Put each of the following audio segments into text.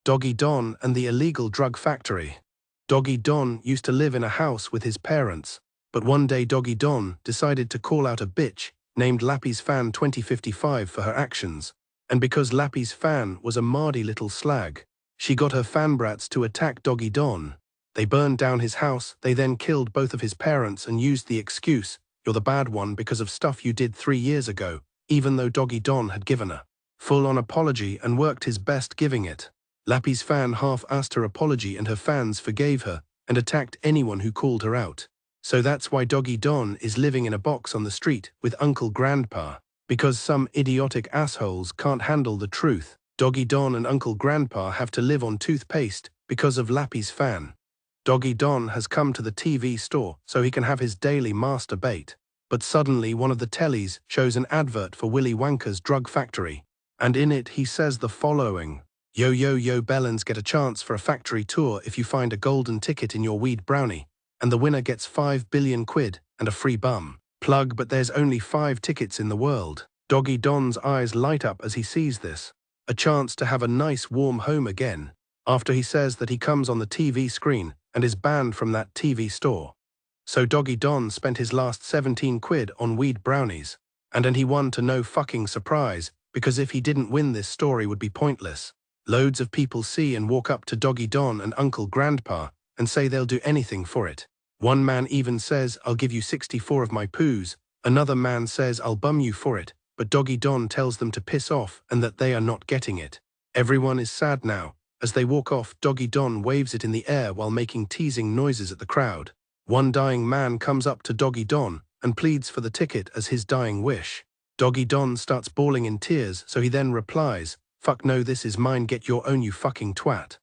Doggy Don and the illegal drug factory. Doggy Don used to live in a house with his parents, but one day Doggy Don decided to call out a bitch named Lappy's Fan 2055 for her actions, and because Lappy's Fan was a mardy little slag, she got her fanbrats to attack Doggy Don. They burned down his house, they then killed both of his parents and used the excuse, "You're the bad one because of stuff you did 3 years ago," even though Doggy Don had given a full-on apology and worked his best giving it. Lappy's Fan half-assed her apology and her fans forgave her and attacked anyone who called her out. So that's why Doggy Don is living in a box on the street with Uncle Grandpa, because some idiotic assholes can't handle the truth. Doggy Don and Uncle Grandpa have to live on toothpaste because of Lappy's Fan. Doggy Don has come to the TV store so he can have his daily masturbate. But suddenly one of the tellies shows an advert for Willy Wonka's drug factory, and in it he says the following: "Yo yo yo bellends, get a chance for a factory tour if you find a golden ticket in your weed brownie, and the winner gets 5 billion quid and a free bum plug, but there's only 5 tickets in the world." Doggy Don's eyes light up as he sees this. A chance to have a nice warm home again, after he says that he comes on the TV screen and is banned from that TV store. So Doggy Don spent his last 17 quid on weed brownies, and then he won to no fucking surprise, because if he didn't win this story would be pointless. Loads of people see and walk up to Doggy Don and Uncle Grandpa and say they'll do anything for it. One man even says, "I'll give you 64 of my poos." Another man says, "I'll bum you for it," but Doggy Don tells them to piss off and that they are not getting it. Everyone is sad now. As they walk off, Doggy Don waves it in the air while making teasing noises at the crowd. One dying man comes up to Doggy Don and pleads for the ticket as his dying wish. Doggy Don starts bawling in tears, so he then replies, "Fuck no, this is mine, get your own, you fucking twat."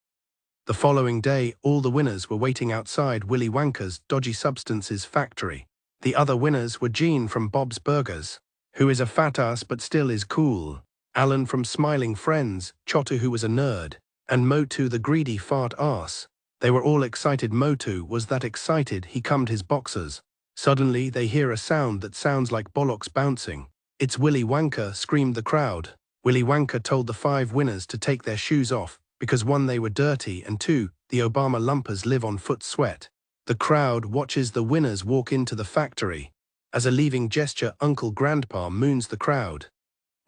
The following day, all the winners were waiting outside Willy Wonka's dodgy substances factory. The other winners were Gene from Bob's Burgers, who is a fat ass but still is cool, Alan from Smiling Friends, Chotu who was a nerd, and Motu the greedy fart ass. They were all excited. Motu was that excited he cummed his boxers. Suddenly they hear a sound that sounds like bollocks bouncing. "It's Willy Wonka," screamed the crowd. Willy Wonka told the 5 winners to take their shoes off, because 1, they were dirty, and 2, the Obama lumpers live on foot sweat. The crowd watches the winners walk into the factory. As a leaving gesture, Uncle Grandpa moons the crowd.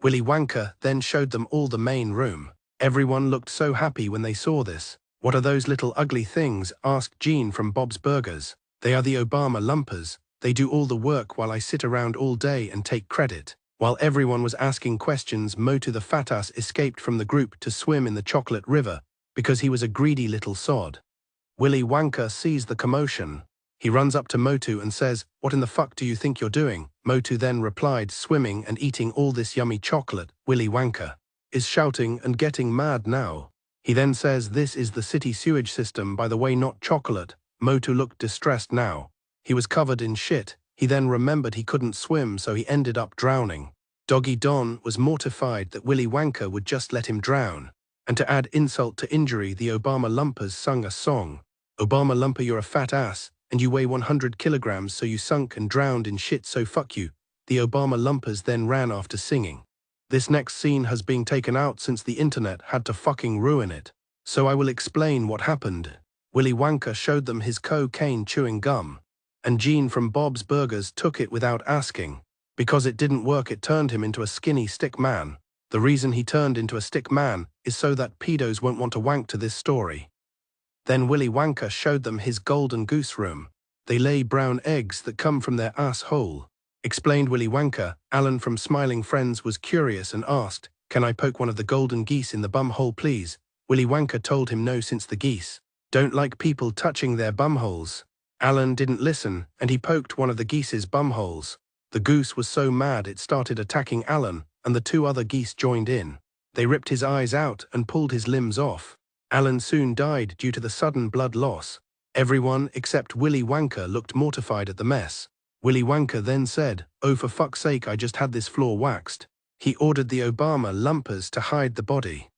Willy Wonka then showed them all the main room. Everyone looked so happy when they saw this. "What are those little ugly things?" asked Gene from Bob's Burgers. "They are the Obama lumpers. They do all the work while I sit around all day and take credit." While everyone was asking questions, Motu the fat ass escaped from the group to swim in the chocolate river because he was a greedy little sod. Willy Wonka sees the commotion. He runs up to Motu and says, "What in the fuck do you think you're doing?" Motu then replied, "Swimming and eating all this yummy chocolate." Willy Wonka is shouting and getting mad now. He then says, "This is the city sewage system, by the way, not chocolate." Motu looked distressed now. He was covered in shit. He then remembered he couldn't swim, so he ended up drowning. Doggy Don was mortified that Willy Wonka would just let him drown. And to add insult to injury, the Obama lumpers sung a song. "Obama lumper, you're a fat ass, and you weigh 100 kilograms, so you sunk and drowned in shit, so fuck you." The Obama lumpers then ran after singing. This next scene has been taken out since the internet had to fucking ruin it. So I will explain what happened. Willy Wonka showed them his cocaine chewing gum, and Gene from Bob's Burgers took it without asking. Because it didn't work, it turned him into a skinny stick man. The reason he turned into a stick man is so that pedos won't want to wank to this story. Then Willy Wonka showed them his golden goose room. They lay brown eggs that come from their asshole. Explained Willy Wonka. Alan from Smiling Friends was curious and asked, "Can I poke one of the golden geese in the bum hole, please?" Willy Wonka told him no, since the geese don't like people touching their bum holes. Alan didn't listen, and he poked one of the geese's bum holes. The goose was so mad it started attacking Alan, and the 2 other geese joined in. They ripped his eyes out and pulled his limbs off. Alan soon died due to the sudden blood loss. Everyone except Willy Wonka looked mortified at the mess. Willy Wonka then said, "Oh, for fuck's sake, I just had this floor waxed." He ordered the Obama lumpers to hide the body.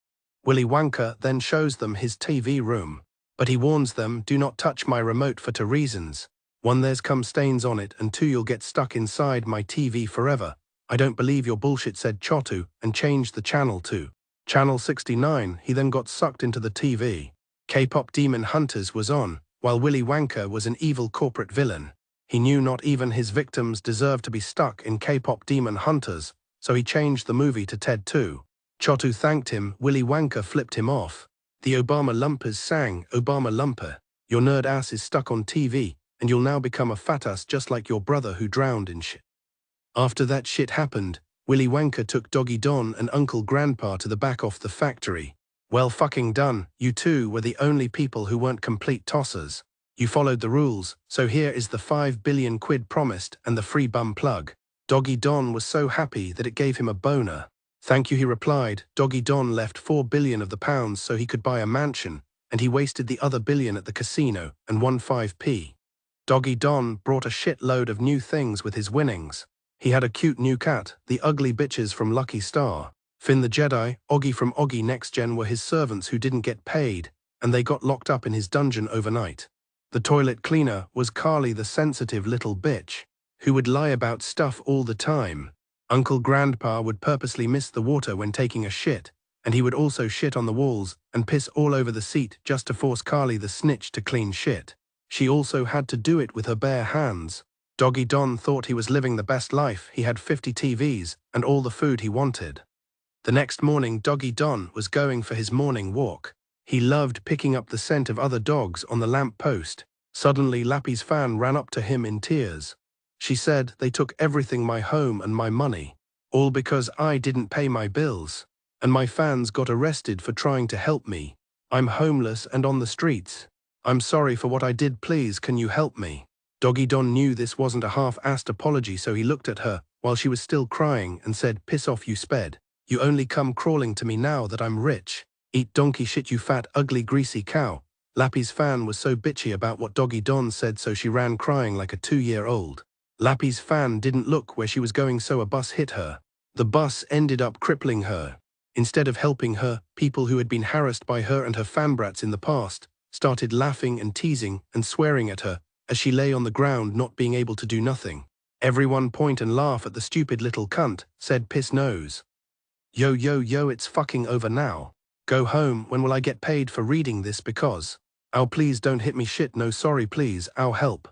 Willy Wonka then shows them his TV room, but he warns them, "Do not touch my remote for 2 reasons. 1, there's cum stains on it, and 2, you'll get stuck inside my TV forever." "I don't believe your bullshit," said Chotu, and changed the channel to Channel 69, he then got sucked into the TV. K-pop Demon Hunters was on, while Willy Wonka was an evil corporate villain. He knew not even his victims deserved to be stuck in K-pop Demon Hunters, so he changed the movie to Ted 2. Chotu thanked him, Willy Wonka flipped him off. The Obama Lumpers sang, "Obama Lumper, your nerd ass is stuck on TV, and you'll now become a fat ass just like your brother who drowned in shit." After that shit happened, Willy Wonka took Doggy Don and Uncle Grandpa to the back of the factory. "Well fucking done, you two were the only people who weren't complete tossers. You followed the rules, so here is the 5 billion quid promised and the free bum plug." Doggy Don was so happy that it gave him a boner. "Thank you," he replied. Doggy Don left 4 billion of the pounds so he could buy a mansion, and he wasted the other billion at the casino and won 5p. Doggy Don brought a shitload of new things with his winnings. He had a cute new cat, the ugly bitches from Lucky Star. Finn the Jedi, Oggy from Oggy Next Gen were his servants who didn't get paid, and they got locked up in his dungeon overnight. The toilet cleaner was Carly the sensitive little bitch, who would lie about stuff all the time. Uncle Grandpa would purposely miss the water when taking a shit, and he would also shit on the walls and piss all over the seat just to force Carly the snitch to clean shit. She also had to do it with her bare hands. Doggy Don thought he was living the best life. He had 50 TVs and all the food he wanted. The next morning, Doggy Don was going for his morning walk. He loved picking up the scent of other dogs on the lamp post. Suddenly, Lappy's fan ran up to him in tears. She said, "They took everything, my home and my money, all because I didn't pay my bills. And my fans got arrested for trying to help me. I'm homeless and on the streets. I'm sorry for what I did, please can you help me?" Doggy Don knew this wasn't a half-assed apology, so he looked at her while she was still crying and said, "Piss off, you sped. You only come crawling to me now that I'm rich. Eat donkey shit, you fat, ugly, greasy cow." Lappy's fan was so bitchy about what Doggy Don said, so she ran crying like a 2-year-old. Lappy's fan didn't look where she was going, so a bus hit her. The bus ended up crippling her. Instead of helping her, people who had been harassed by her and her fanbrats in the past started laughing and teasing and swearing at her as she lay on the ground not being able to do nothing. "Everyone point and laugh at the stupid little cunt," said Piss Nose. "Yo yo yo, it's fucking over now. Go home. When will I get paid for reading this? Because, ow, please don't hit me, shit, no, sorry, please, ow, help."